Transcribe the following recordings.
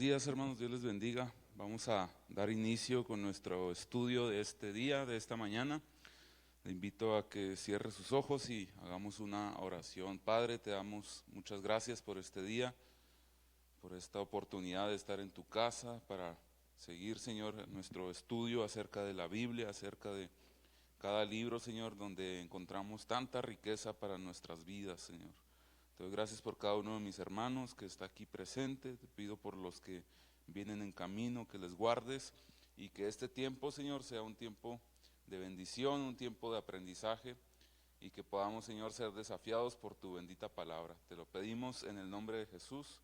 días, hermanos, Dios les bendiga. Vamos a dar inicio con nuestro estudio de este día, de esta mañana. Le invito a que cierre sus ojos y hagamos una oración. Padre, te damos muchas gracias por este día, por esta oportunidad de estar en tu casa para seguir, Señor, nuestro estudio acerca de la Biblia, acerca de cada libro, Señor, donde encontramos tanta riqueza para nuestras vidas, Señor. Te doy gracias por cada uno de mis hermanos que está aquí presente. Te pido por los que vienen en camino, que les guardes y que este tiempo, Señor, sea un tiempo de bendición, un tiempo de aprendizaje y que podamos, Señor, ser desafiados por tu bendita palabra. Te lo pedimos en el nombre de Jesús.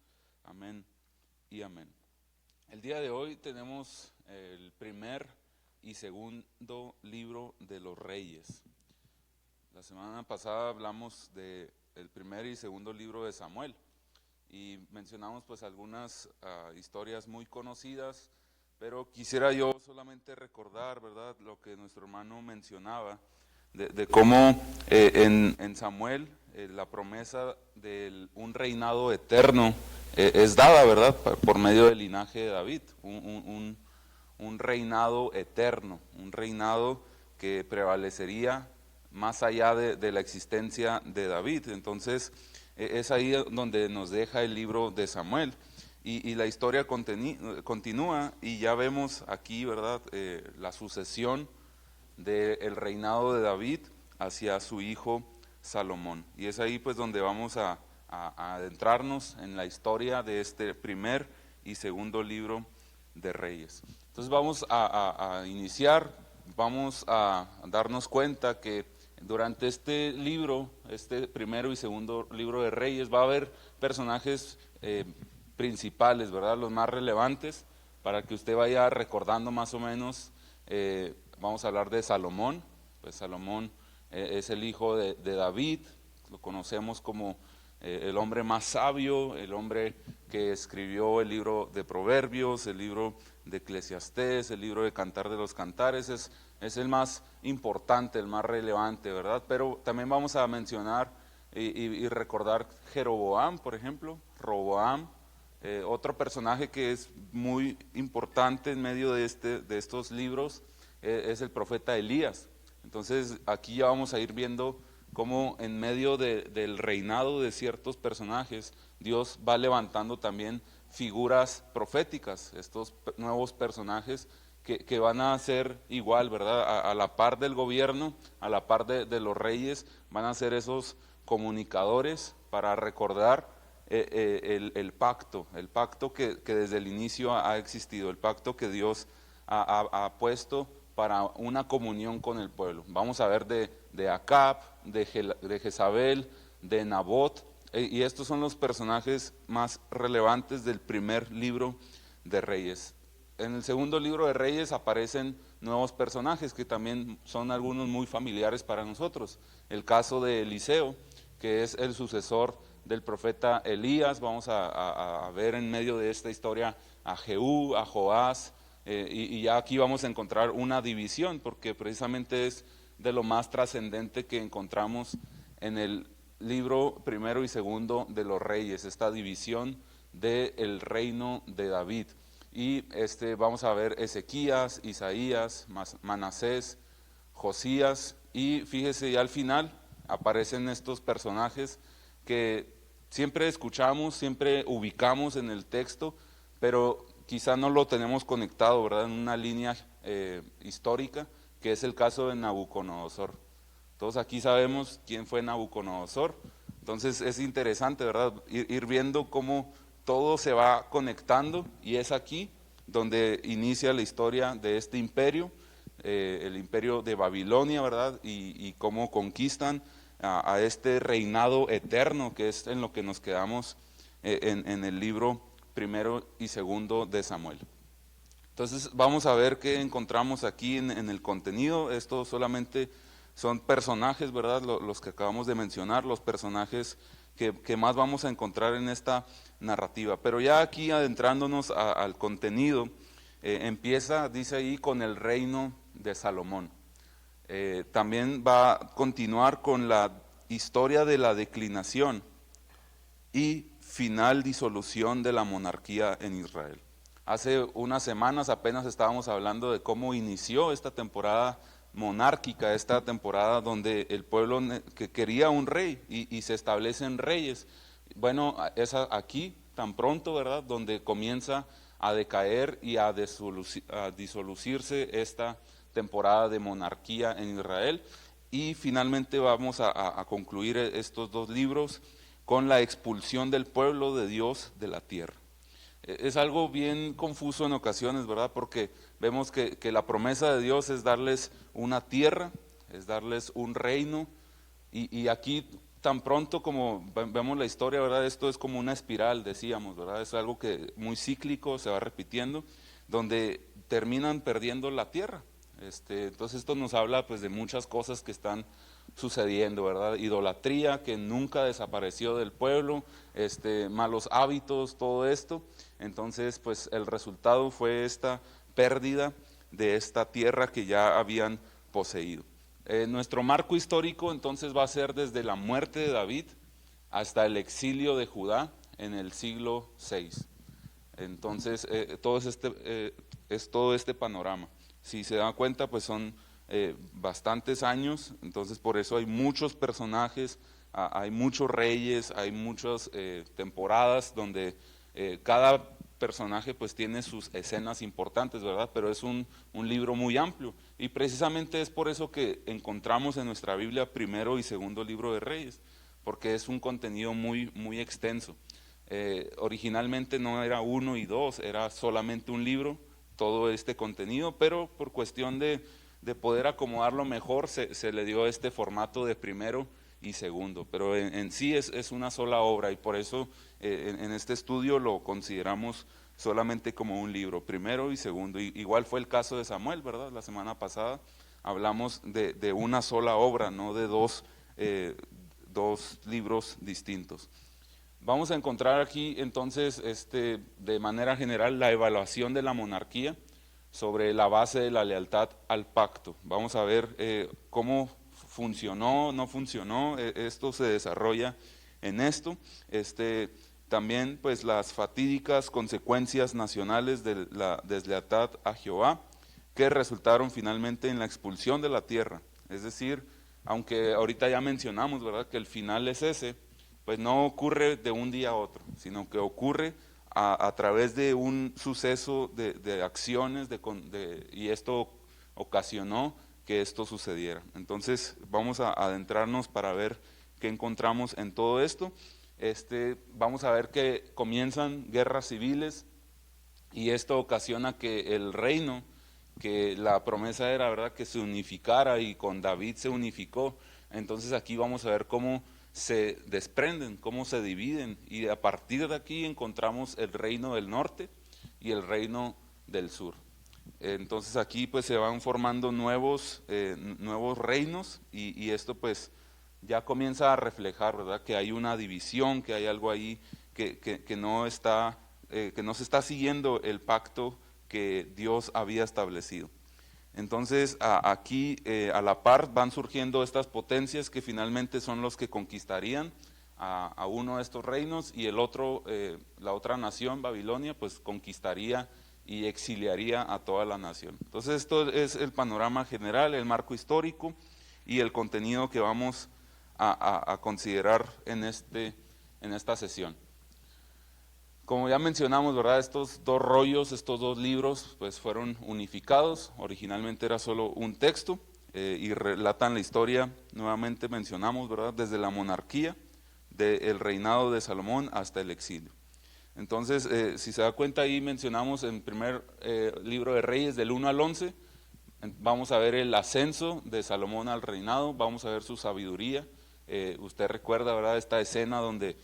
Amén y amén. El día de hoy tenemos el primer y segundo libro de los Reyes. La semana pasada hablamos de el primer y segundo libro de Samuel y mencionamos pues algunas historias muy conocidas, pero quisiera yo solamente recordar, ¿verdad?, lo que nuestro hermano mencionaba de cómo en Samuel la promesa de un reinado eterno es dada, ¿verdad?, por medio del linaje de David, un reinado eterno, un reinado que prevalecería más allá de la existencia de David. Entonces es ahí donde nos deja el libro de Samuel y la historia continúa y ya vemos aquí, ¿verdad?, la sucesión del reinado de David hacia su hijo Salomón, y es ahí pues donde vamos a adentrarnos en la historia de este primer y segundo libro de Reyes. Entonces vamos a iniciar, vamos a darnos cuenta que durante este libro, este primero y segundo libro de Reyes, va a haber personajes principales, ¿verdad?, los más relevantes, para que usted vaya recordando más o menos. Vamos a hablar de Salomón. Pues Salomón es el hijo de David, lo conocemos como el hombre más sabio, el hombre que escribió el libro de Proverbios, el libro de Eclesiastés, el libro de Cantar de los Cantares. Es el más importante, el más relevante, ¿verdad? Pero también vamos a mencionar y recordar Jeroboam, por ejemplo, Roboam, otro personaje que es muy importante en medio de estos libros, es el profeta Elías. Entonces aquí ya vamos a ir viendo cómo en medio del reinado de ciertos personajes, Dios va levantando también figuras proféticas, estos nuevos personajes que van a ser igual, ¿verdad?, a la par del gobierno, a la par de los reyes, van a ser esos comunicadores para recordar el pacto que desde el inicio ha existido, el pacto que Dios ha puesto para una comunión con el pueblo. Vamos a ver de Acab, de Jezabel, de Nabot, y estos son los personajes más relevantes del primer libro de Reyes. En el segundo libro de Reyes aparecen nuevos personajes que también son algunos muy familiares para nosotros. El caso de Eliseo, que es el sucesor del profeta Elías. Vamos a ver en medio de esta historia a Jehú, a Joás, y ya aquí vamos a encontrar una división, porque precisamente es de lo más trascendente que encontramos en el libro primero y segundo de los Reyes, esta división del reino de David. Y vamos a ver Ezequías, Isaías, Manasés, Josías, y fíjese, ya al final aparecen estos personajes que siempre escuchamos, siempre ubicamos en el texto, pero quizá no lo tenemos conectado, ¿verdad?, en una línea histórica, que es el caso de Nabucodonosor. Todos aquí sabemos quién fue Nabucodonosor. Entonces es interesante, ¿verdad?, ir viendo cómo todo se va conectando, y es aquí donde inicia la historia de este imperio, el imperio de Babilonia, ¿verdad?, y cómo conquistan a este reinado eterno, que es en lo que nos quedamos en el libro primero y segundo de Samuel. Entonces vamos a ver qué encontramos aquí en el contenido. Esto solamente son personajes, ¿verdad?, los que acabamos de mencionar, los personajes que más vamos a encontrar en esta narrativa. Pero ya aquí adentrándonos al contenido, empieza, dice ahí, con el reino de Salomón. También va a continuar con la historia de la declinación y final disolución de la monarquía en Israel. Hace unas semanas apenas estábamos hablando de cómo inició esta temporada monárquica, esta temporada donde el pueblo que quería un rey y se establecen reyes. Bueno, es aquí tan pronto, ¿verdad?, donde comienza a decaer y a disolucirse esta temporada de monarquía en Israel. Y finalmente vamos a concluir estos dos libros con la expulsión del pueblo de Dios de la tierra. Es algo bien confuso en ocasiones, ¿verdad? Porque vemos que la promesa de Dios es darles una tierra, es darles un reino, y aquí tan pronto como vemos la historia, ¿verdad? Esto es como una espiral, decíamos, ¿verdad? Es algo que muy cíclico, se va repitiendo, donde terminan perdiendo la tierra. Entonces esto nos habla pues de muchas cosas que están sucediendo, ¿verdad? Idolatría que nunca desapareció del pueblo, malos hábitos, todo esto. Entonces pues el resultado fue esta pérdida de esta tierra que ya habían poseído. Nuestro marco histórico entonces va a ser desde la muerte de David hasta el exilio de Judá en el siglo VI. Entonces es todo este panorama. Si se dan cuenta, pues son bastantes años, entonces por eso hay muchos personajes, hay muchos reyes, hay muchas temporadas donde cada personaje pues tiene sus escenas importantes, ¿verdad? Pero es un libro muy amplio, y precisamente es por eso que encontramos en nuestra Biblia primero y segundo libro de Reyes, porque es un contenido muy, muy extenso. Originalmente no era 1 y 2, era solamente un libro, todo este contenido, pero por cuestión de poder acomodarlo mejor se le dio este formato de primero y segundo, pero en sí es una sola obra, y por eso en este estudio lo consideramos solamente como un libro, primero y segundo. Igual fue el caso de Samuel, ¿verdad? La semana pasada hablamos de una sola obra, no de dos libros distintos. Vamos a encontrar aquí entonces de manera general la evaluación de la monarquía sobre la base de la lealtad al pacto. Vamos a ver cómo funcionó, no funcionó, esto se desarrolla en esto. También pues las fatídicas consecuencias nacionales de la deslealtad a Jehová, que resultaron finalmente en la expulsión de la tierra. Es decir, aunque ahorita ya mencionamos, ¿verdad?, que el final es ese, pues no ocurre de un día a otro, sino que ocurre a través de un suceso de acciones, y esto ocasionó que esto sucediera. Entonces vamos a adentrarnos para ver qué encontramos en todo esto. Vamos a ver que comienzan guerras civiles, y esto ocasiona que el reino, que la promesa era, ¿verdad?, que se unificara, y con David se unificó. Entonces aquí vamos a ver cómo se desprenden, cómo se dividen, y a partir de aquí encontramos el reino del norte y el reino del sur. Entonces aquí pues se van formando nuevos reinos, y esto pues ya comienza a reflejar, ¿verdad?, que hay una división, que hay algo ahí que no se está siguiendo el pacto que Dios había establecido. Entonces aquí a la par van surgiendo estas potencias que finalmente son los que conquistarían a uno de estos reinos, y el otro, la otra nación, Babilonia, pues conquistaría y exiliaría a toda la nación. Entonces esto es el panorama general, el marco histórico y el contenido que vamos a considerar en esta sesión. Como ya mencionamos, ¿verdad?, estos dos rollos, estos dos libros, pues fueron unificados. Originalmente era solo un texto, y relatan la historia, nuevamente mencionamos, ¿verdad?, desde la monarquía, del reinado de Salomón hasta el exilio. Entonces, si se da cuenta, ahí mencionamos en el primer libro de Reyes, del 1 al 11, vamos a ver el ascenso de Salomón al reinado, vamos a ver su sabiduría. Usted recuerda, ¿verdad?, esta escena donde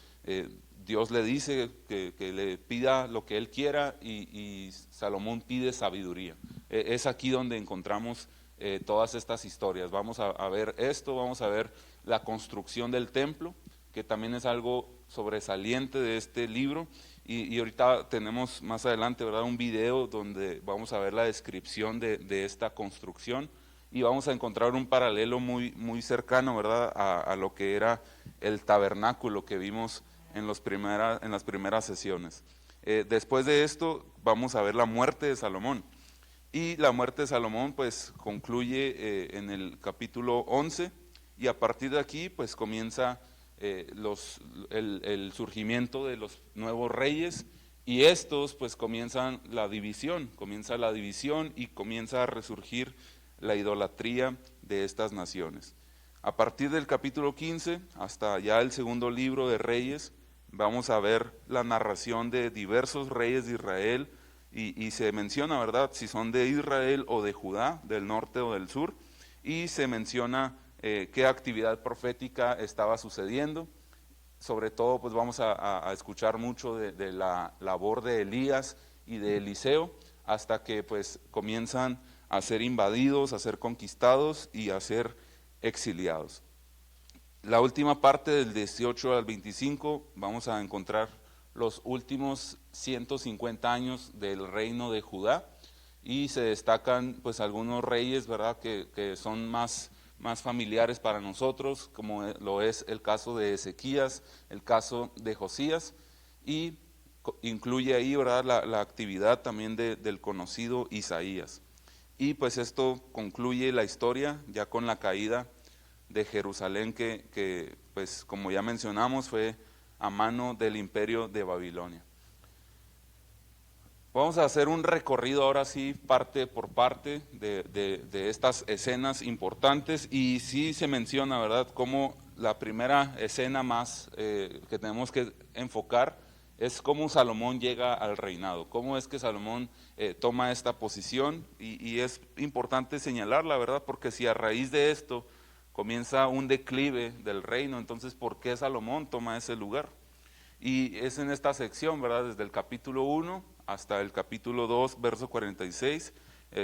Dios le dice que le pida lo que él quiera, y Salomón pide sabiduría. Es aquí donde encontramos todas estas historias. Vamos a ver esto, vamos a ver la construcción del templo, que también es algo sobresaliente de este libro, y ahorita tenemos más adelante, ¿verdad?, un video donde vamos a ver la descripción de esta construcción, y vamos a encontrar un paralelo muy, muy cercano, ¿verdad?, a lo que era el tabernáculo que vimos en las primeras sesiones. Después de esto vamos a ver la muerte de Salomón. Y la muerte de Salomón pues concluye en el capítulo 11 y a partir de aquí pues comienza el surgimiento de los nuevos reyes y estos pues comienza la división y comienza a resurgir la idolatría de estas naciones. A partir del capítulo 15 hasta ya el segundo libro de Reyes vamos a ver la narración de diversos reyes de Israel y se menciona, ¿verdad?, si son de Israel o de Judá, del norte o del sur, y se menciona qué actividad profética estaba sucediendo. Sobre todo pues vamos a escuchar mucho de la labor de Elías y de Eliseo hasta que pues comienzan a ser invadidos, a ser conquistados y a ser exiliados. La última parte del 18 al 25 vamos a encontrar los últimos 150 años del reino de Judá y se destacan pues algunos reyes, ¿verdad?, que son más familiares para nosotros, como lo es el caso de Ezequías, el caso de Josías, y incluye ahí, ¿verdad?, la actividad también del conocido Isaías. Y pues esto concluye la historia ya con la caída de Jerusalén que pues como ya mencionamos fue a mano del imperio de Babilonia. Vamos a hacer un recorrido ahora sí, parte por parte de estas escenas importantes y sí se menciona, ¿verdad?, como la primera escena más que tenemos que enfocar es cómo Salomón llega al reinado, cómo es que Salomón toma esta posición y es importante señalarla, ¿verdad?, porque si a raíz de esto comienza un declive del reino, entonces ¿por qué Salomón toma ese lugar? Y es en esta sección, ¿verdad?, desde el capítulo 1 hasta el capítulo 2, verso 46,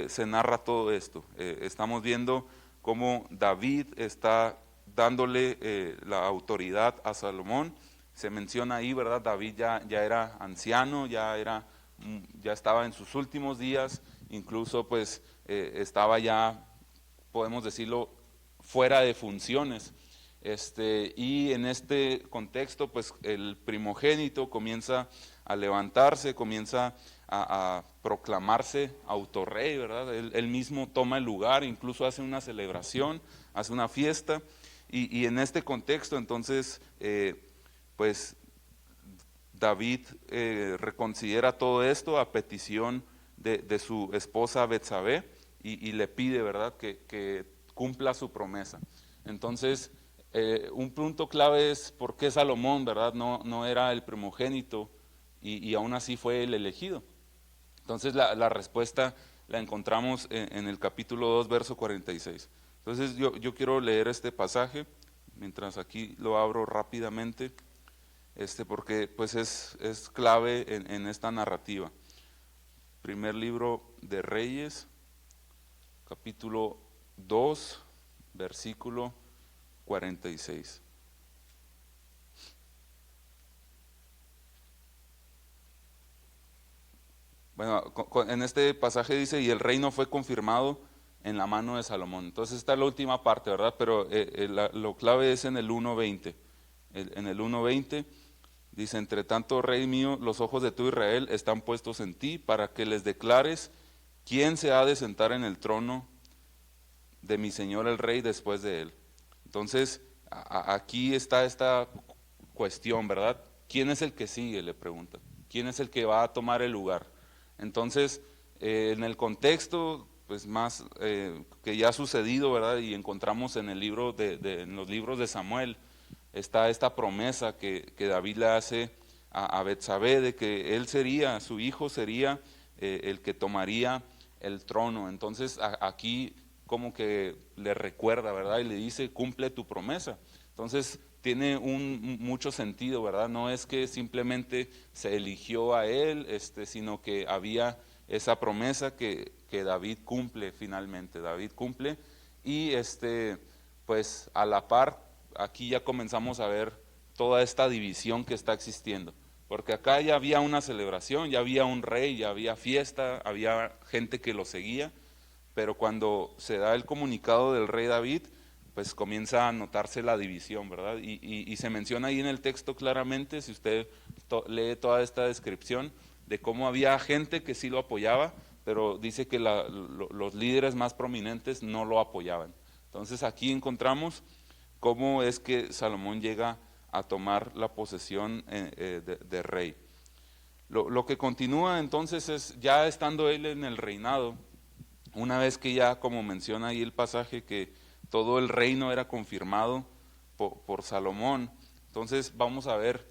se narra todo esto. Estamos viendo cómo David está dándole la autoridad a Salomón. Se menciona ahí, ¿verdad?, David ya era anciano, ya estaba en sus últimos días, incluso pues estaba ya, podemos decirlo, fuera de funciones. Y en este contexto pues el primogénito comienza a levantarse, comienza a proclamarse autorrey, ¿verdad? Él mismo toma el lugar, incluso hace una celebración, hace una fiesta y en este contexto entonces pues David reconsidera todo esto a petición de su esposa Betsabé y le pide, ¿verdad?, que cumpla su promesa. Entonces un punto clave es por qué Salomón, ¿verdad?, no era el primogénito y aún así fue el elegido. Entonces la respuesta la encontramos en el capítulo 2, verso 46. Entonces yo quiero leer este pasaje, mientras aquí lo abro rápidamente, porque pues es clave en esta narrativa. Primer libro de Reyes, capítulo 2, versículo 46. Bueno, en este pasaje dice, y el reino fue confirmado en la mano de Salomón. Entonces está la última parte, ¿verdad? Pero lo clave es en el 1:20. En el 1:20 dice, entre tanto, rey mío, los ojos de tu Israel están puestos en ti para que les declares quién se ha de sentar en el trono de mi señor el rey después de él. Entonces, aquí está esta cuestión, ¿verdad? ¿Quién es el que sigue? Le pregunta. ¿Quién es el que va a tomar el lugar? Entonces, en el contexto, pues más que ya ha sucedido, ¿verdad? Y encontramos en el libro en los libros de Samuel, está esta promesa que David le hace a Betsabé de que él sería, su hijo sería el que tomaría el trono. Entonces, aquí como que le recuerda, ¿verdad? Y le dice, cumple tu promesa. Entonces, tiene mucho sentido, ¿verdad? No es que simplemente se eligió a él, sino que había esa promesa que David cumple finalmente. David cumple y pues a la par, aquí ya comenzamos a ver toda esta división que está existiendo. Porque acá ya había una celebración, ya había un rey, ya había fiesta, había gente que lo seguía, pero cuando se da el comunicado del rey David, pues comienza a notarse la división, ¿verdad? Y se menciona ahí en el texto claramente, si usted lee toda esta descripción, de cómo había gente que sí lo apoyaba, pero dice que los líderes más prominentes no lo apoyaban. Entonces aquí encontramos cómo es que Salomón llega a tomar la posesión de rey. Lo que continúa entonces es, ya estando él en el reinado, una vez que ya, como menciona ahí el pasaje, que todo el reino era confirmado por Salomón, entonces vamos a ver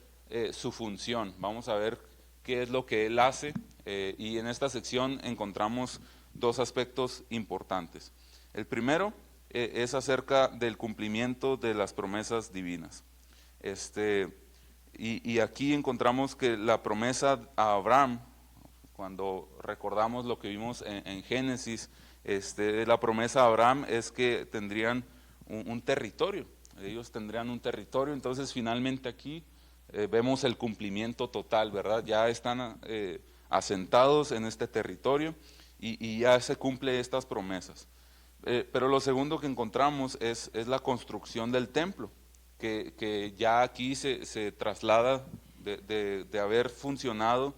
su función, vamos a ver qué es lo que él hace, y en esta sección encontramos dos aspectos importantes. El primero es acerca del cumplimiento de las promesas divinas. Y aquí encontramos que la promesa a Abraham, cuando recordamos lo que vimos en Génesis, la promesa a Abraham es que tendrían un territorio, ellos tendrían un territorio. Entonces finalmente aquí vemos el cumplimiento total, ¿verdad? Ya están asentados en este territorio y ya se cumplen estas promesas. Pero lo segundo que encontramos es la construcción del templo, que ya aquí se traslada de haber funcionado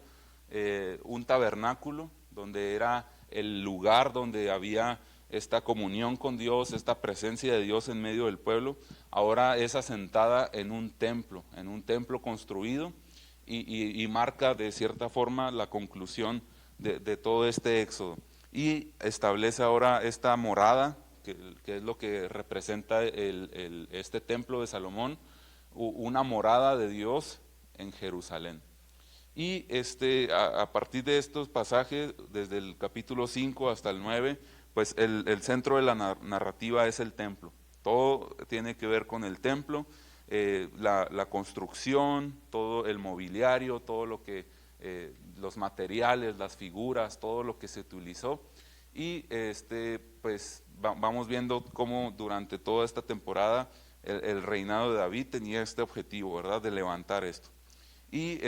un tabernáculo, donde era el lugar donde había esta comunión con Dios, esta presencia de Dios en medio del pueblo. Ahora es asentada en un templo construido, y marca de cierta forma la conclusión de todo este éxodo. Y establece ahora esta morada, que es lo que representa este templo de Salomón, una morada de Dios en Jerusalén. Y a partir de estos pasajes, desde el capítulo 5 hasta el 9, pues el centro de la narrativa es el templo. Todo tiene que ver con el templo, la construcción, todo el mobiliario, todo lo que, los materiales, las figuras, todo lo que se utilizó. Y pues vamos viendo cómo durante toda esta temporada el reinado de David tenía este objetivo, ¿verdad?, de levantar esto. Y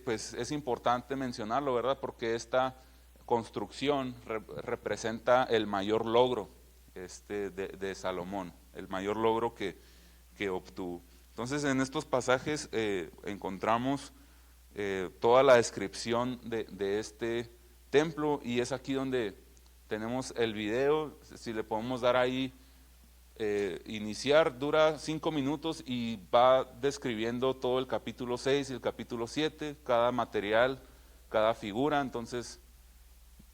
pues es importante mencionarlo, ¿verdad?, porque esta construcción representa el mayor logro de Salomón, el mayor logro que obtuvo. Entonces en estos pasajes encontramos toda la descripción de este templo, y es aquí donde tenemos el video. Si le podemos dar ahí iniciar, dura 5 minutos y va describiendo todo el capítulo 6 y el capítulo 7, cada material, cada figura. Entonces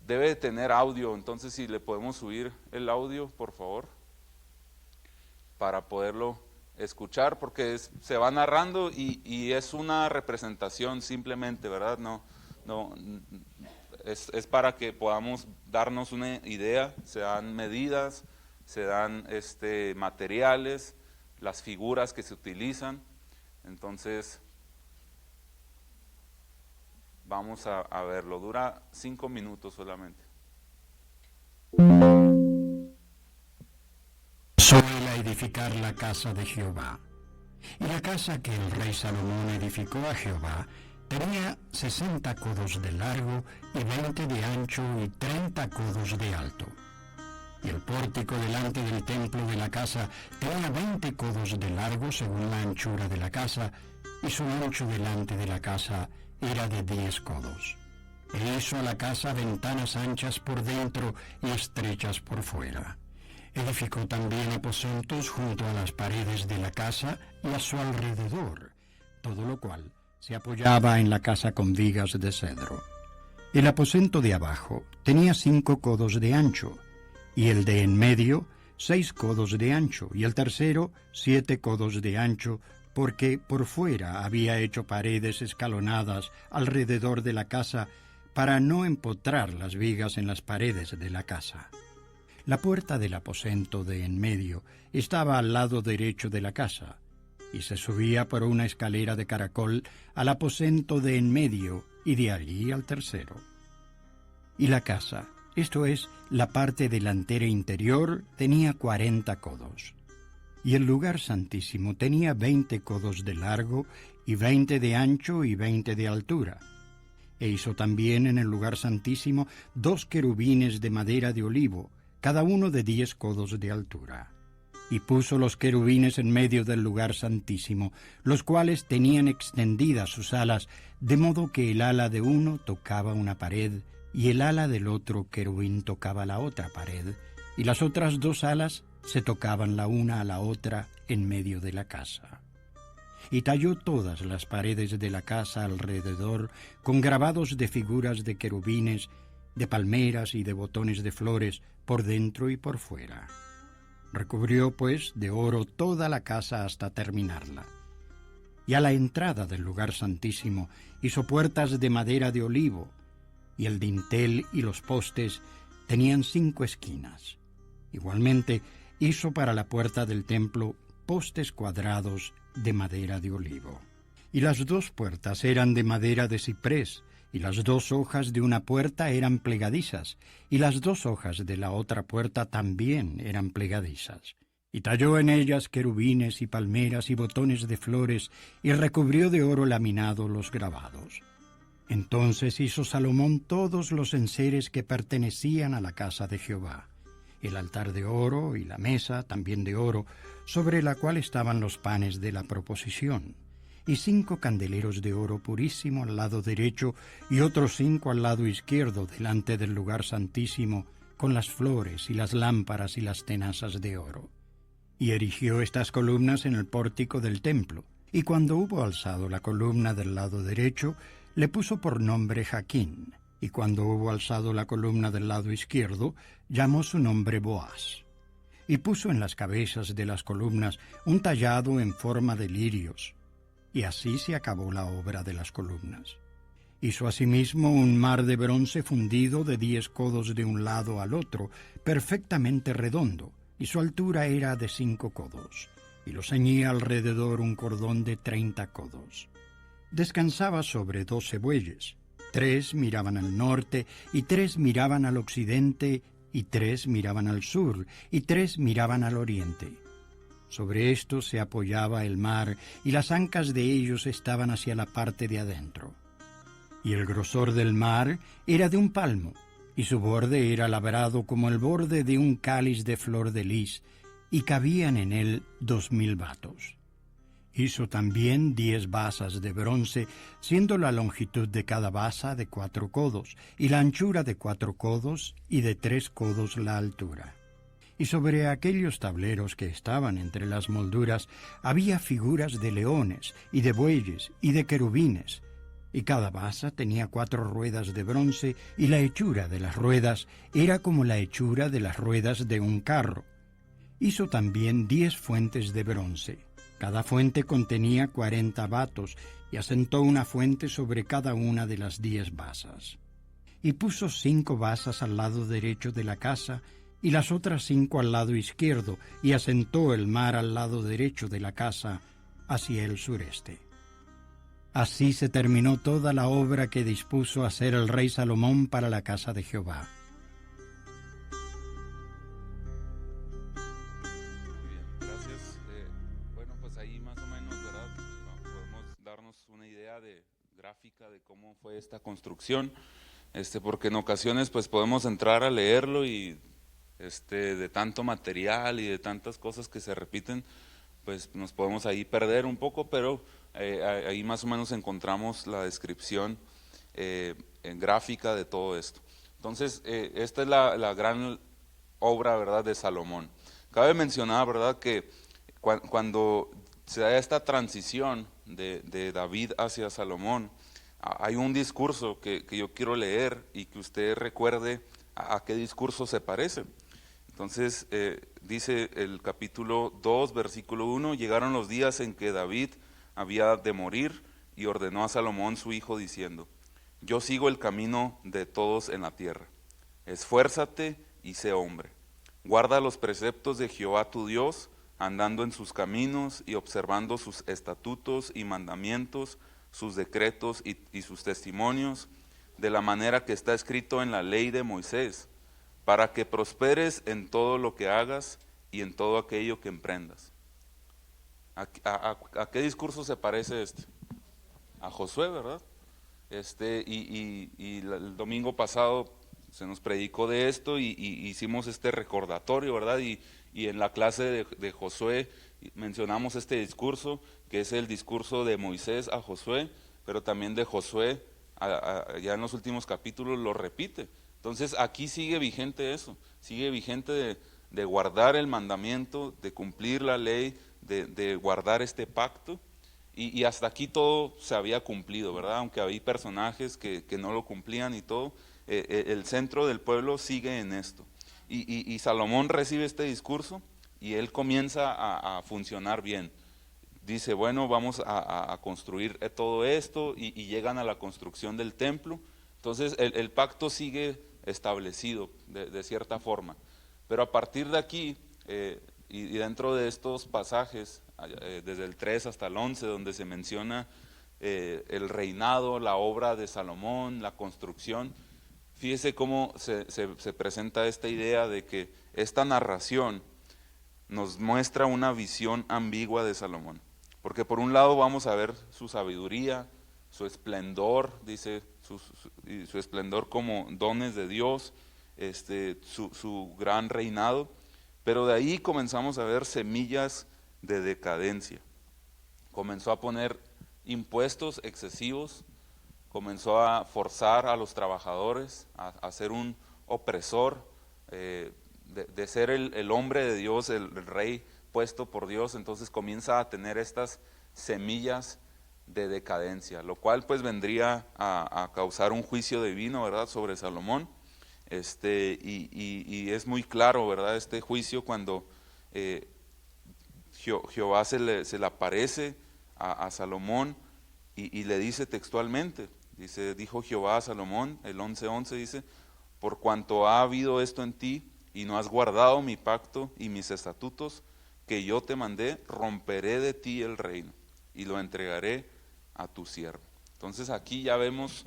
debe de tener audio, entonces si le podemos subir el audio, por favor, para poderlo escuchar, porque se va narrando y es una representación simplemente, ¿verdad? No, es para que podamos darnos una idea. Se dan medidas, se dan materiales, las figuras que se utilizan. Entonces vamos a verlo, dura 5 minutos solamente. Él a edificar la casa de Jehová. Y la casa que el rey Salomón edificó a Jehová tenía 60 codos de largo y 20 de ancho y 30 codos de alto. Y el pórtico delante del templo de la casa tenía 20 codos de largo según la anchura de la casa, y su ancho delante de la casa era de 10 codos. E hizo a la casa ventanas anchas por dentro y estrechas por fuera. Edificó también aposentos junto a las paredes de la casa y a su alrededor, todo lo cual se apoyaba en la casa con vigas de cedro. El aposento de abajo tenía 5 codos de ancho, y el de en medio 6 codos de ancho, y el tercero 7 codos de ancho, porque por fuera había hecho paredes escalonadas alrededor de la casa para no empotrar las vigas en las paredes de la casa. La puerta del aposento de en medio estaba al lado derecho de la casa, y se subía por una escalera de caracol al aposento de en medio, y de allí al tercero. Y la casa, esto es, la parte delantera interior, tenía 40 codos. Y el lugar santísimo tenía 20 codos de largo, y 20 de ancho, y 20 de altura. E hizo también en el lugar santísimo 2 querubines de madera de olivo, cada uno de 10 codos de altura. y puso los querubines en medio del lugar santísimo, los cuales tenían extendidas sus alas, de modo que el ala de uno tocaba una pared, y el ala del otro querubín tocaba la otra pared, y las otras dos alas se tocaban la una a la otra en medio de la casa. Y talló todas las paredes de la casa alrededor con grabados de figuras de querubines, de palmeras y de botones de flores por dentro y por fuera. Recubrió, pues, de oro toda la casa hasta terminarla. Y a la entrada del lugar santísimo hizo puertas de madera de olivo, y el dintel y los postes tenían 5 esquinas. Igualmente hizo para la puerta del templo postes cuadrados de madera de olivo. Y las 2 puertas eran de madera de ciprés, y las 2 hojas de una puerta eran plegadizas, y las 2 hojas de la otra puerta también eran plegadizas. Y talló en ellas querubines y palmeras y botones de flores, y recubrió de oro laminado los grabados. Entonces hizo Salomón todos los enseres que pertenecían a la casa de Jehová, el altar de oro y la mesa también de oro, sobre la cual estaban los panes de la proposición, y 5 candeleros de oro purísimo al lado derecho, y otros 5 al lado izquierdo delante del lugar santísimo, con las flores y las lámparas y las tenazas de oro. Y erigió estas columnas en el pórtico del templo, y cuando hubo alzado la columna del lado derecho, le puso por nombre Jaquín, y cuando hubo alzado la columna del lado izquierdo, llamó su nombre Boaz. Y puso en las cabezas de las columnas un tallado en forma de lirios, y así se acabó la obra de las columnas. Hizo asimismo un mar de bronce fundido de 10 codos de un lado al otro, perfectamente redondo, y su altura era de 5 codos, y lo ceñía alrededor un cordón de 30 codos. Descansaba sobre 12 bueyes, 3 miraban al norte, y 3 miraban al occidente, y 3 miraban al sur, y 3 miraban al oriente. Sobre esto se apoyaba el mar, y las ancas de ellos estaban hacia la parte de adentro. Y el grosor del mar era de un palmo, y su borde era labrado como el borde de un cáliz de flor de lis, y cabían en él 2000 batos. Hizo también 10 basas de bronce, siendo la longitud de cada basa de 4 codos, y la anchura de 4 codos, y de 3 codos la altura. Y sobre aquellos tableros que estaban entre las molduras había figuras de leones, y de bueyes, y de querubines, y cada basa tenía 4 ruedas de bronce, y la hechura de las ruedas era como la hechura de las ruedas de un carro. Hizo también 10 fuentes de bronce. Cada fuente contenía 40 batos, y asentó una fuente sobre cada una de las 10 basas. Y puso 5 basas al lado derecho de la casa, y las otras 5 al lado izquierdo, y asentó el mar al lado derecho de la casa, hacia el sureste. Así se terminó toda la obra que dispuso hacer el rey Salomón para la casa de Jehová. Muy bien, gracias. Bueno, pues ahí más o menos, ¿verdad? Podemos darnos una idea de gráfica de cómo fue esta construcción, porque en ocasiones pues podemos entrar a leerlo y de tanto material y de tantas cosas que se repiten, pues nos podemos ahí perder un poco, pero ahí más o menos encontramos la descripción en gráfica de todo esto. Entonces, esta es la gran obra, ¿verdad?, de Salomón. Cabe mencionar, ¿verdad?, que cuando se da esta transición de David hacia Salomón, hay un discurso que yo quiero leer y que usted recuerde a qué discurso se parece. Entonces, dice el capítulo 2, versículo 1, llegaron los días en que David había de morir y ordenó a Salomón su hijo diciendo, yo sigo el camino de todos en la tierra, esfuérzate y sé hombre, guarda los preceptos de Jehová tu Dios, andando en sus caminos y observando sus estatutos y mandamientos, sus decretos y sus testimonios, de la manera que está escrito en la ley de Moisés, para que prosperes en todo lo que hagas y en todo aquello que emprendas. ¿A qué discurso se parece este? A Josué, ¿verdad? El domingo pasado se nos predicó de esto y hicimos este recordatorio, ¿verdad? Y en la clase de Josué mencionamos este discurso, que es el discurso de Moisés a Josué, pero también de Josué, ya en los últimos capítulos lo repite. Entonces aquí sigue vigente eso, sigue vigente de guardar el mandamiento, de cumplir la ley, de guardar este pacto. Y hasta aquí todo se había cumplido, ¿verdad? Aunque había personajes que no lo cumplían y todo, el centro del pueblo sigue en esto. Y Salomón recibe este discurso y él comienza a funcionar bien. Dice, bueno, vamos a construir todo esto y llegan a la construcción del templo. Entonces el pacto sigue establecido de cierta forma. Pero a partir de aquí, y dentro de estos pasajes, desde el 3 hasta el 11, donde se menciona el reinado, la obra de Salomón, la construcción, fíjese cómo se presenta esta idea de que esta narración nos muestra una visión ambigua de Salomón. Porque por un lado vamos a ver su sabiduría, su esplendor, dice, su esplendor como dones de Dios, su gran reinado, pero de ahí comenzamos a ver semillas de decadencia. Comenzó a poner impuestos excesivos, comenzó a forzar a los trabajadores a ser un opresor, de ser el hombre de Dios, el rey puesto por Dios. Entonces comienza a tener estas semillas de decadencia, lo cual pues vendría a causar un juicio divino, ¿verdad?, sobre Salomón. Y es muy claro, ¿verdad?, este juicio cuando Jehová se le aparece a Salomón y le dice textualmente, dijo Jehová a Salomón, el 11:11 dice, por cuanto ha habido esto en ti y no has guardado mi pacto y mis estatutos que yo te mandé, romperé de ti el reino y lo entregaré a tu siervo. Entonces aquí ya vemos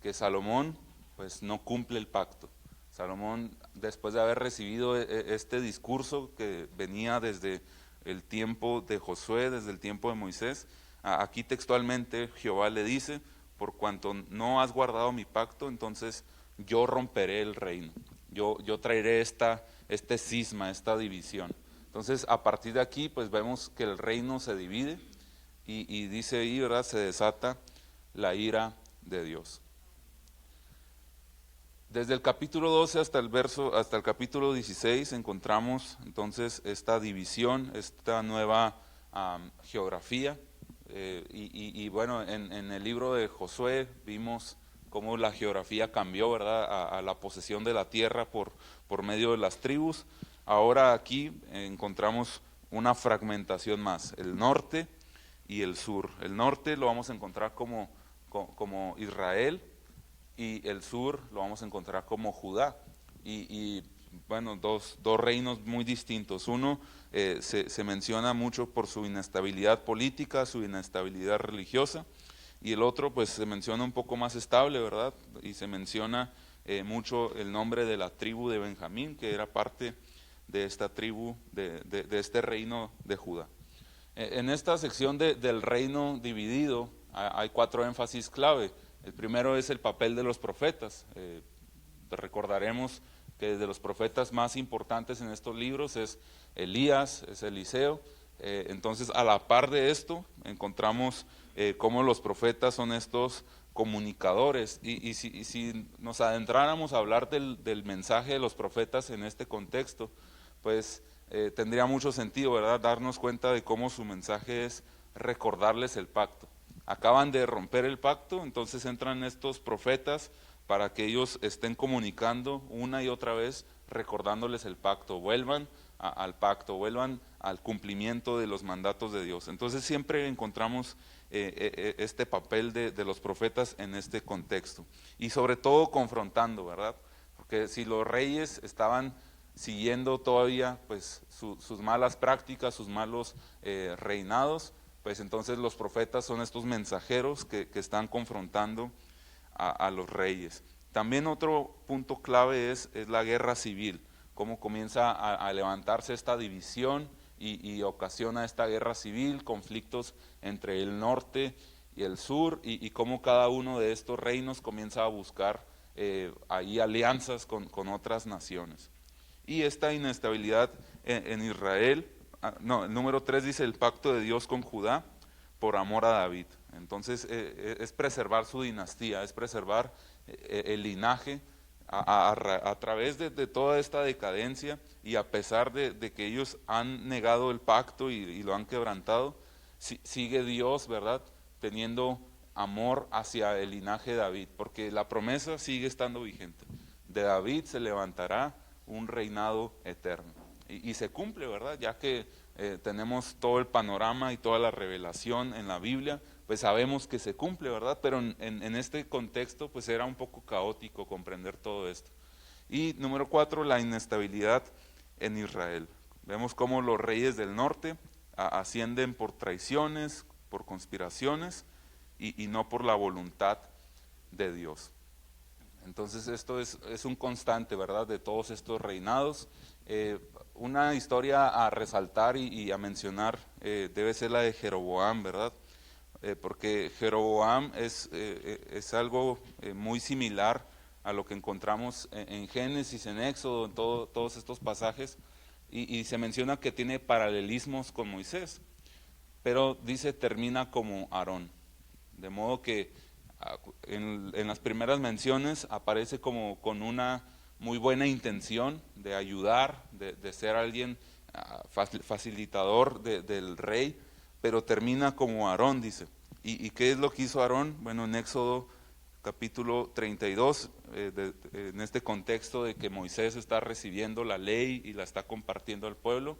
que Salomón pues no cumple el pacto. Salomón, después de haber recibido este discurso que venía desde el tiempo de Josué, desde el tiempo de Moisés, aquí textualmente Jehová le dice, por cuanto no has guardado mi pacto, entonces yo romperé el reino, yo traeré este cisma, esta división. Entonces a partir de aquí pues vemos que el reino se divide y dice ahí, ¿verdad?, se desata la ira de Dios. Desde el capítulo 12 hasta el capítulo 16 encontramos entonces esta división, esta nueva geografía. Y bueno, en el libro de Josué vimos cómo la geografía cambió, ¿verdad?, a la posesión de la tierra por medio de las tribus. Ahora aquí encontramos una fragmentación más, el norte y el sur. El norte lo vamos a encontrar como Israel, y el sur lo vamos a encontrar como Judá. Y bueno, dos reinos muy distintos. Uno se menciona mucho por su inestabilidad política, su inestabilidad religiosa, y el otro pues se menciona un poco más estable, ¿verdad? Y se menciona mucho el nombre de la tribu de Benjamín, que era parte de esta tribu, de este reino de Judá. En esta sección del reino dividido hay 4 énfasis clave. El primero es el papel de los profetas. Recordaremos que de los profetas más importantes en estos libros es Elías, es Eliseo. Entonces a la par de esto encontramos cómo los profetas son estos comunicadores. Y si nos adentráramos a hablar del mensaje de los profetas en este contexto, pues tendría mucho sentido, ¿verdad?, darnos cuenta de cómo su mensaje es recordarles el pacto. Acaban de romper el pacto, entonces entran estos profetas para que ellos estén comunicando una y otra vez, recordándoles el pacto, vuelvan al pacto, vuelvan al cumplimiento de los mandatos de Dios. Entonces siempre encontramos este papel de los profetas en este contexto, y sobre todo confrontando, ¿verdad? Porque si los reyes estaban siguiendo todavía pues sus malas prácticas, sus malos reinados, pues entonces los profetas son estos mensajeros que están confrontando a los reyes. También otro punto clave es la guerra civil, cómo comienza a levantarse esta división y ocasiona esta guerra civil, conflictos entre el norte y el sur, y cómo cada uno de estos reinos comienza a buscar ahí alianzas con otras naciones. Y esta inestabilidad en Israel, el número 3 dice el pacto de Dios con Judá por amor a David. Entonces es preservar su dinastía, es preservar el linaje a través de toda esta decadencia, y a pesar de que ellos han negado el pacto y lo han quebrantado, sigue Dios, ¿verdad?, teniendo amor hacia el linaje de David, porque la promesa sigue estando vigente. De David se levantará un reinado eterno. Y se cumple, ¿verdad? Ya que tenemos todo el panorama y toda la revelación en la Biblia, pues sabemos que se cumple, ¿verdad? Pero en este contexto pues era un poco caótico comprender todo esto. Y número 4, la inestabilidad en Israel. Vemos cómo los reyes del norte ascienden por traiciones, por conspiraciones y no por la voluntad de Dios. Entonces esto es un constante, ¿verdad?, de todos estos reinados. Una historia a resaltar y a mencionar debe ser la de Jeroboam, ¿verdad? Porque Jeroboam es algo muy similar a lo que encontramos en Génesis, en Éxodo, en todos estos pasajes, y se menciona que tiene paralelismos con Moisés, pero dice termina como Aarón, de modo que en las primeras menciones aparece como con una muy buena intención de ayudar, de ser alguien facilitador del rey, pero termina como Aarón, dice. ¿Y qué es lo que hizo Aarón? Bueno, en Éxodo capítulo 32, en este contexto de que Moisés está recibiendo la ley y la está compartiendo al pueblo,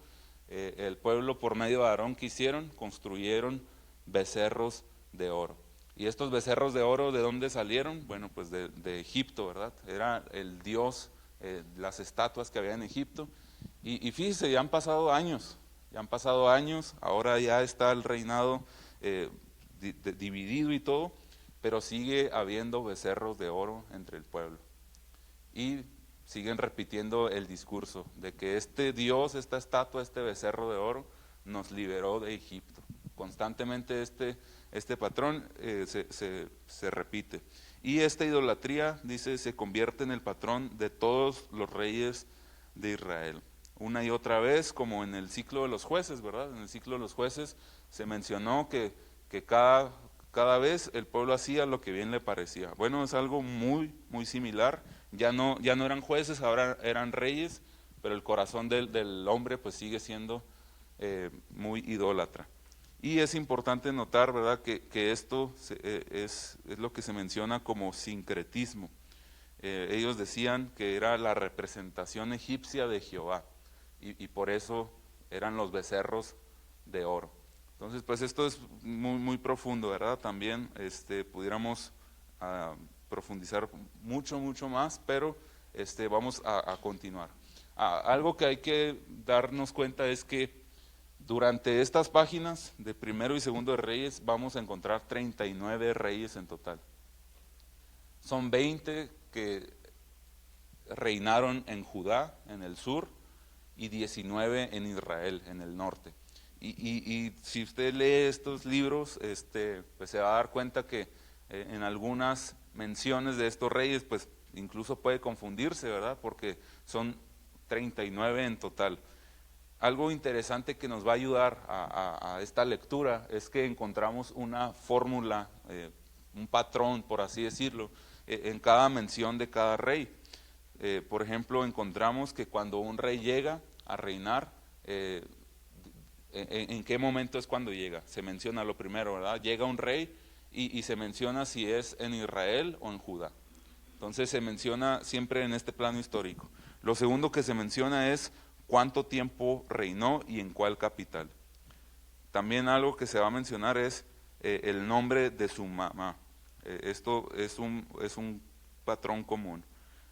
el pueblo por medio de Aarón, ¿qué hicieron? Construyeron becerros de oro. ¿Y estos becerros de oro de dónde salieron? Bueno, pues de Egipto, ¿verdad? Era el dios, las estatuas que había en Egipto. Y fíjese, ya han pasado años, ahora ya está el reinado dividido y todo, pero sigue habiendo becerros de oro entre el pueblo. Y siguen repitiendo el discurso de que este dios, esta estatua, este becerro de oro, nos liberó de Egipto. Constantemente este patrón se repite. Y esta idolatría, dice, se convierte en el patrón de todos los reyes de Israel. Una y otra vez, como en el ciclo de los jueces, ¿verdad? En el ciclo de los jueces se mencionó que cada vez el pueblo hacía lo que bien le parecía. Bueno, es algo muy, muy similar. Ya no eran jueces, ahora eran reyes, pero el corazón del hombre pues sigue siendo muy idólatra. Y es importante notar, ¿verdad?, que esto es lo que se menciona como sincretismo. Ellos decían que era la representación egipcia de Jehová, y por eso eran los becerros de oro. Entonces, pues esto es muy, muy profundo, ¿verdad? También pudiéramos profundizar mucho, mucho más, pero vamos a continuar. Algo que hay que darnos cuenta es que durante estas páginas de primero y segundo de Reyes vamos a encontrar 39 reyes en total. Son 20 que reinaron en Judá, en el sur, y 19 en Israel, en el norte. Y si usted lee estos libros, pues se va a dar cuenta que en algunas menciones de estos reyes, pues incluso puede confundirse, ¿verdad? Porque son 39 en total. Algo interesante que nos va a ayudar a esta lectura es que encontramos una fórmula, un patrón, por así decirlo, en cada mención de cada rey. Por ejemplo, encontramos que cuando un rey llega a reinar, ¿en qué momento es cuando llega? Se menciona lo primero, ¿verdad? Llega un rey y se menciona si es en Israel o en Judá. Entonces se menciona siempre en este plano histórico. Lo segundo que se menciona es cuánto tiempo reinó y en cuál capital. También algo que se va a mencionar es el nombre de su mamá. Esto es un patrón común.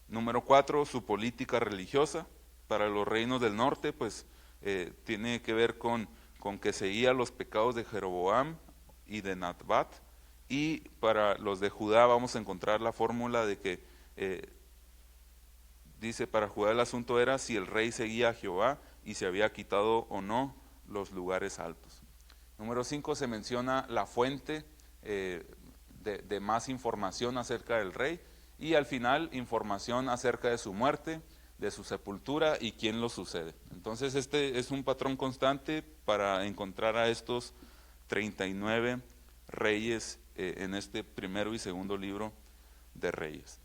Número 4, su política religiosa. Para los reinos del norte, pues tiene que ver con que seguía los pecados de Jeroboam y de Natbat. Y para los de Judá vamos a encontrar la fórmula de que dice, para Judá el asunto era si el rey seguía a Jehová y se había quitado o no los lugares altos. Número 5, se menciona la fuente de más información acerca del rey, y al final información acerca de su muerte, de su sepultura y quién lo sucede. Entonces este es un patrón constante para encontrar a estos 39 reyes en este primero y segundo libro de Reyes.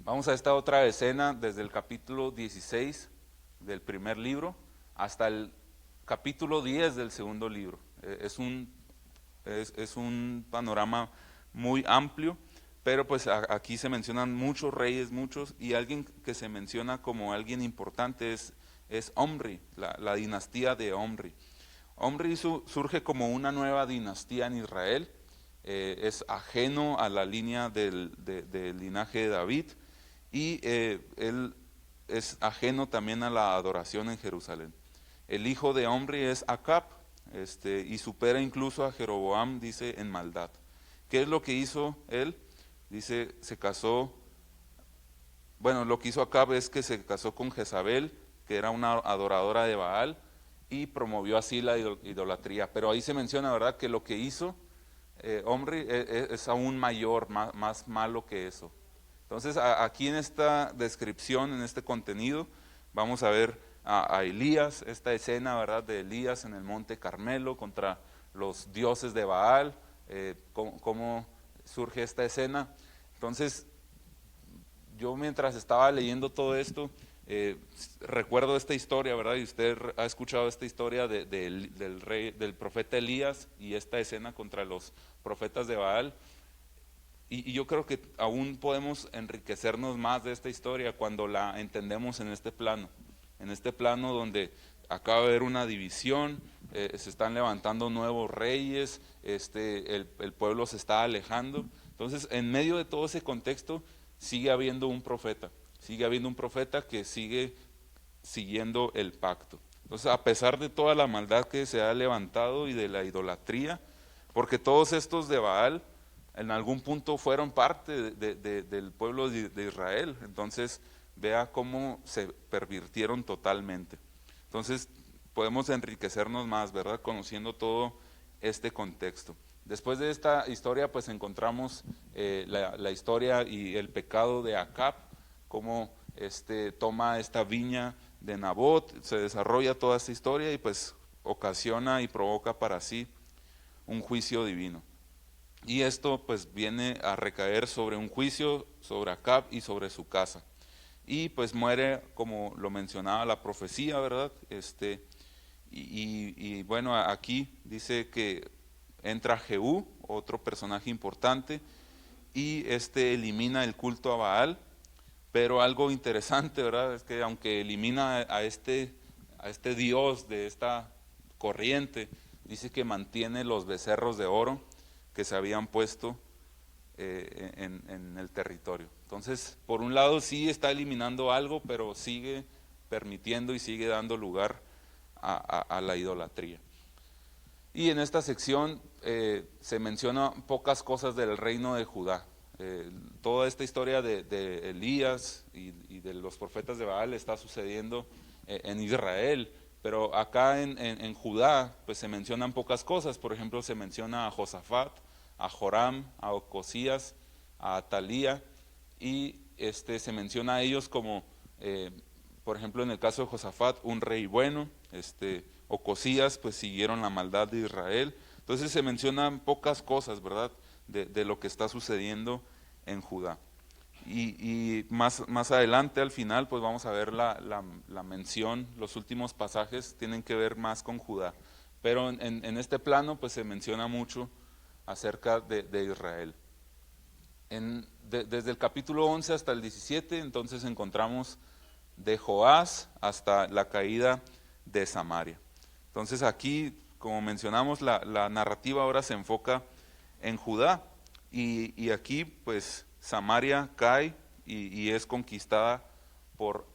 Vamos a esta otra escena desde el capítulo 16 del primer libro hasta el capítulo 10 del segundo libro. Es un panorama muy amplio, pero pues aquí se mencionan muchos reyes, y alguien que se menciona como alguien importante es Omri, la dinastía de Omri. Omri surge como una nueva dinastía en Israel, es ajeno a la línea del linaje de David, y él es ajeno también a la adoración en Jerusalén. El hijo de Omri es Acab, y supera incluso a Jeroboam, dice, en maldad. ¿Qué es lo que hizo él? Dice, se casó, bueno, lo que hizo Acab es que se casó con Jezabel, que era una adoradora de Baal, y promovió así la idolatría. Pero ahí se menciona, ¿verdad?, que lo que hizo Omri es aún mayor, más malo que eso. Entonces, aquí en esta descripción, en este contenido, vamos a ver a Elías, esta escena, ¿verdad?, de Elías en el monte Carmelo contra los dioses de Baal, cómo surge esta escena. Entonces, yo mientras estaba leyendo todo esto, recuerdo esta historia, ¿verdad? Y usted ha escuchado esta historia del profeta Elías y esta escena contra los profetas de Baal. Y yo creo que aún podemos enriquecernos más de esta historia cuando la entendemos en este plano donde acaba de haber una división, se están levantando nuevos reyes, el pueblo se está alejando. Entonces, en medio de todo ese contexto, sigue habiendo un profeta que sigue siguiendo el pacto. Entonces, a pesar de toda la maldad que se ha levantado y de la idolatría, porque todos estos de Baal en algún punto fueron parte del pueblo de Israel, entonces vea cómo se pervirtieron totalmente. Entonces podemos enriquecernos más, ¿verdad?, conociendo todo este contexto. Después de esta historia, pues encontramos la historia y el pecado de Acab, cómo toma esta viña de Nabot, se desarrolla toda esta historia y pues ocasiona y provoca para sí un juicio divino. Y esto pues viene a recaer sobre un juicio sobre Acab y sobre su casa. Y pues muere, como lo mencionaba la profecía, ¿verdad? Y bueno, aquí dice que entra Jehú, otro personaje importante, y elimina el culto a Baal, pero algo interesante, ¿verdad?, es que aunque elimina a este dios de esta corriente, dice que mantiene los becerros de oro que se habían puesto en el territorio. Entonces, por un lado sí está eliminando algo, pero sigue permitiendo y sigue dando lugar a la idolatría. Y en esta sección se menciona pocas cosas del reino de Judá. Toda esta historia de Elías y de los profetas de Baal está sucediendo en Israel, pero acá en Judá pues se mencionan pocas cosas. Por ejemplo, se menciona a Josafat, a Joram, a Ocosías, a Atalía, y se menciona a ellos como, por ejemplo, en el caso de Josafat, un rey bueno. Ocosías pues siguieron la maldad de Israel. Entonces se mencionan pocas cosas, ¿verdad?, de lo que está sucediendo en Judá. Y más adelante, al final, pues vamos a ver la mención, los últimos pasajes tienen que ver más con Judá. Pero en este plano pues se menciona mucho acerca de Israel. Desde el capítulo 11 hasta el 17, entonces encontramos de Joás hasta la caída de Samaria. Entonces aquí, como mencionamos, la narrativa ahora se enfoca en Judá, y aquí pues Samaria cae y es conquistada por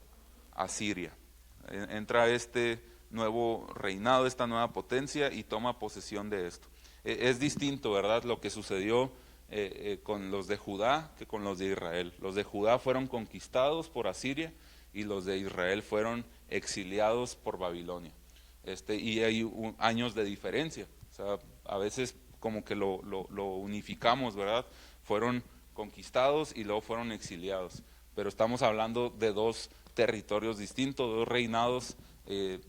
Asiria. Entra este nuevo reinado, esta nueva potencia, y toma posesión de esto. Es distinto, ¿verdad?, lo que sucedió con los de Judá que con los de Israel. Los de Judá fueron conquistados por Asiria y los de Israel fueron exiliados por Babilonia. Y hay años de diferencia. O sea, a veces como que lo unificamos, ¿verdad? Fueron conquistados y luego fueron exiliados. Pero estamos hablando de dos territorios distintos, dos reinados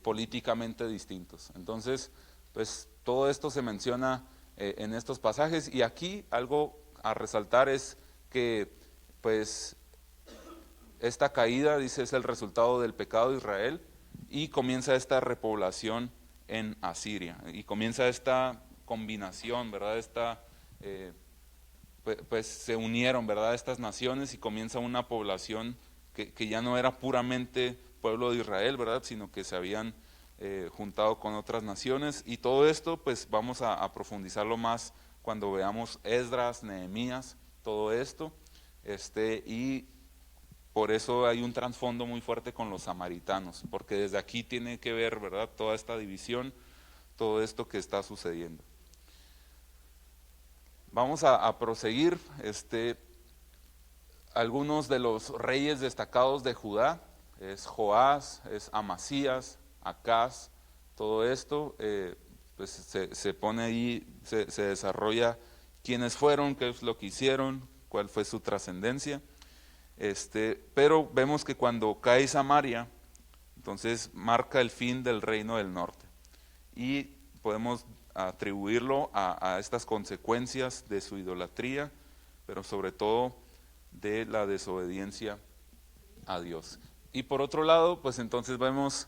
políticamente distintos. Entonces, pues todo esto se menciona en estos pasajes, y aquí algo a resaltar es que pues esta caída, dice, es el resultado del pecado de Israel, y comienza esta repoblación en Asiria, y comienza esta combinación, ¿verdad? Pues se unieron, ¿verdad?, estas naciones, y comienza una población que ya no era puramente pueblo de Israel, ¿verdad?, sino que se habían juntado con otras naciones. Y todo esto pues vamos a profundizarlo más cuando veamos Esdras, Nehemías, todo esto, y por eso hay un trasfondo muy fuerte con los samaritanos, porque desde aquí tiene que ver, ¿verdad?, toda esta división, todo esto que está sucediendo. Vamos a proseguir. Algunos de los reyes destacados de Judá, es Joás, es Amasías, Acaz, todo esto, pues se pone ahí, se desarrolla quiénes fueron, qué es lo que hicieron, cuál fue su trascendencia. Pero vemos que cuando cae Samaria, entonces marca el fin del reino del norte, y podemos atribuirlo a estas consecuencias de su idolatría, pero sobre todo de la desobediencia a Dios. Y por otro lado, pues entonces vemos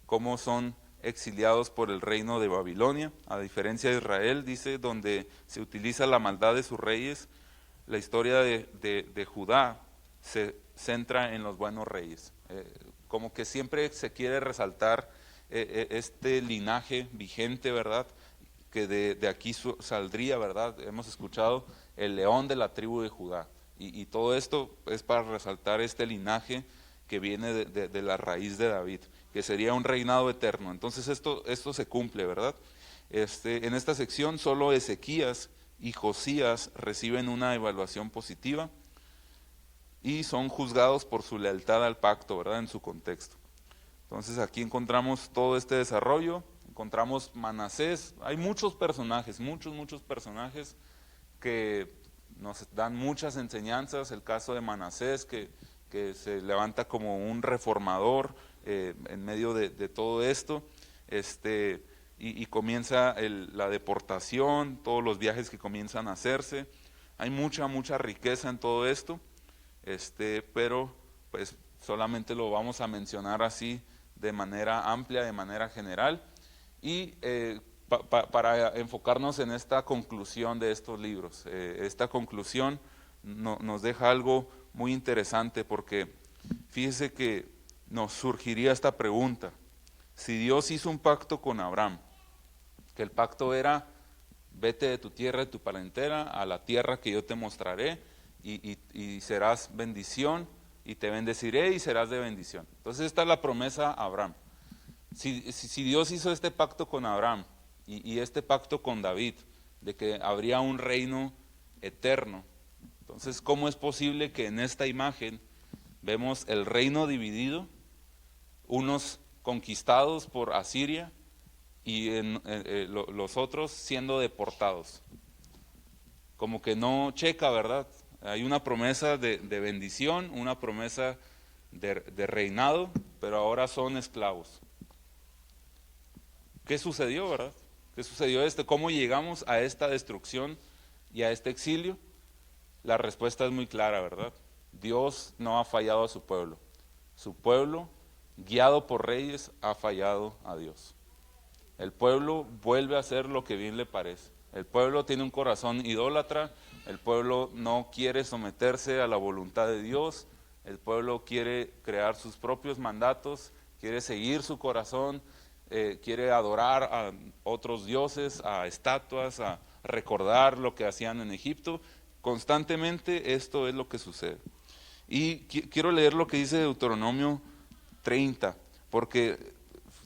cómo son exiliados por el reino de Babilonia, a diferencia de Israel, dice, donde se utiliza la maldad de sus reyes. La historia de Judá se centra en los buenos reyes, como que siempre se quiere resaltar este linaje vigente, ¿verdad?, que de aquí saldría, ¿verdad? Hemos escuchado el león de la tribu de Judá, y todo esto es para resaltar este linaje que viene de la raíz de David, que sería un reinado eterno. Entonces esto se cumple, ¿verdad? En esta sección solo Ezequías y Josías reciben una evaluación positiva y son juzgados por su lealtad al pacto, ¿verdad?, en su contexto. Entonces aquí encontramos todo este desarrollo, encontramos Manasés. Hay muchos personajes, muchos personajes que nos dan muchas enseñanzas. El caso de Manasés, que se levanta como un reformador en medio de todo esto, y comienza la deportación, todos los viajes que comienzan a hacerse. Hay mucha riqueza en todo esto, pero pues solamente lo vamos a mencionar así de manera amplia, de manera general, y para enfocarnos en esta conclusión de estos libros. Esta conclusión nos deja algo muy interesante, porque fíjese que nos surgiría esta pregunta: si Dios hizo un pacto con Abraham, que el pacto era: vete de tu tierra, de tu parentela, a la tierra que yo te mostraré, y serás bendición, y te bendeciré y serás de bendición. Entonces esta es la promesa a Abraham. Si Dios hizo este pacto con Abraham y este pacto con David, de que habría un reino eterno, entonces ¿cómo es posible que en esta imagen vemos el reino dividido, unos conquistados por Asiria y los otros siendo deportados? Como que no checa, ¿verdad? Hay una promesa de bendición, una promesa de reinado, pero ahora son esclavos. ¿Qué sucedió, verdad? ¿Qué sucedió ¿Cómo llegamos a esta destrucción y a este exilio? La respuesta es muy clara, ¿verdad? Dios no ha fallado a su pueblo. Su pueblo, guiado por reyes, ha fallado a Dios. El pueblo vuelve a hacer lo que bien le parece. El pueblo tiene un corazón idólatra. El pueblo no quiere someterse a la voluntad de Dios. El pueblo quiere crear sus propios mandatos, quiere seguir su corazón, quiere adorar a otros dioses, a estatuas, a recordar lo que hacían en Egipto. Constantemente esto es lo que sucede. Y quiero leer lo que dice Deuteronomio 30, porque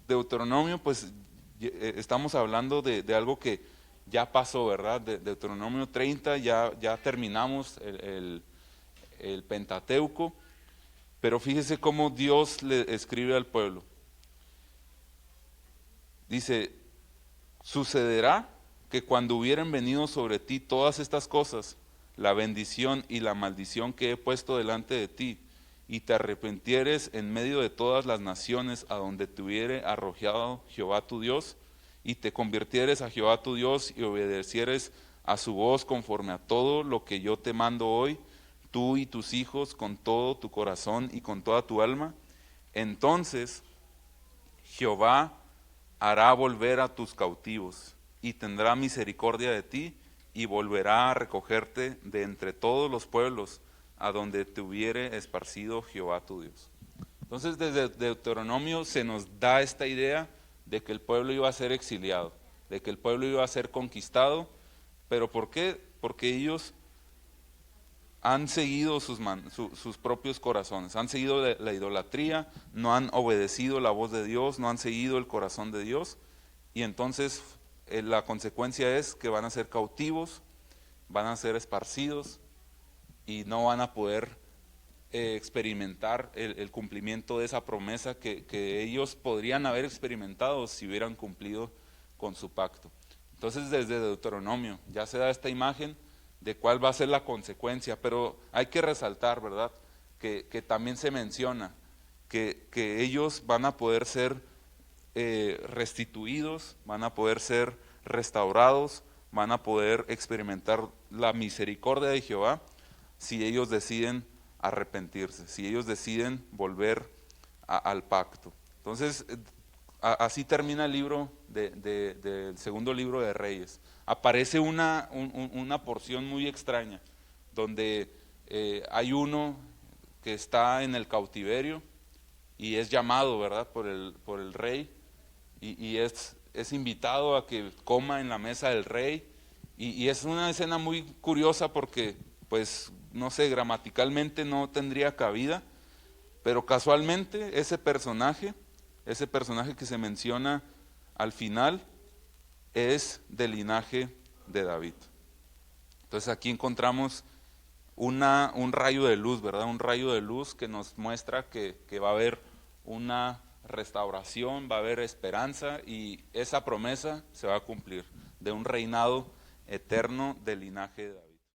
Deuteronomio, pues estamos hablando de algo que ya pasó, ¿verdad? De Deuteronomio 30 ya terminamos el Pentateuco, pero fíjese cómo Dios le escribe al pueblo. Dice: sucederá que cuando hubieren venido sobre ti todas estas cosas, la bendición y la maldición que he puesto delante de ti, y te arrepentieres en medio de todas las naciones a donde te hubiere arrojado Jehová tu Dios, y te convirtieres a Jehová tu Dios y obedecieres a su voz conforme a todo lo que yo te mando hoy, tú y tus hijos con todo tu corazón y con toda tu alma, entonces Jehová hará volver a tus cautivos y tendrá misericordia de ti y volverá a recogerte de entre todos los pueblos a donde te hubiere esparcido Jehová tu Dios. Entonces desde Deuteronomio se nos da esta idea de que el pueblo iba a ser exiliado, de que el pueblo iba a ser conquistado, pero ¿por qué? Porque ellos han seguido sus propios corazones, han seguido la idolatría, no han obedecido la voz de Dios, no han seguido el corazón de Dios, y entonces la consecuencia es que van a ser cautivos, van a ser esparcidos y no van a poder experimentar el cumplimiento de esa promesa que ellos podrían haber experimentado si hubieran cumplido con su pacto. Entonces desde Deuteronomio ya se da esta imagen de cuál va a ser la consecuencia, pero hay que resaltar, ¿verdad?, que también se menciona que ellos van a poder ser restituidos, van a poder ser restaurados, van a poder experimentar la misericordia de Jehová si ellos deciden arrepentirse, si ellos deciden volver al pacto. Entonces, así termina el libro del segundo libro de Reyes. Aparece una porción muy extraña, donde hay uno que está en el cautiverio y es llamado, ¿verdad?, por el rey, y es invitado a que coma en la mesa del rey, y es una escena muy curiosa porque, pues, no sé, gramaticalmente no tendría cabida, pero casualmente ese personaje que se menciona al final, es del linaje de David. Entonces aquí encontramos un rayo de luz, ¿verdad? Un rayo de luz que nos muestra que va a haber una restauración, va a haber esperanza, y esa promesa se va a cumplir de un reinado eterno del linaje de David.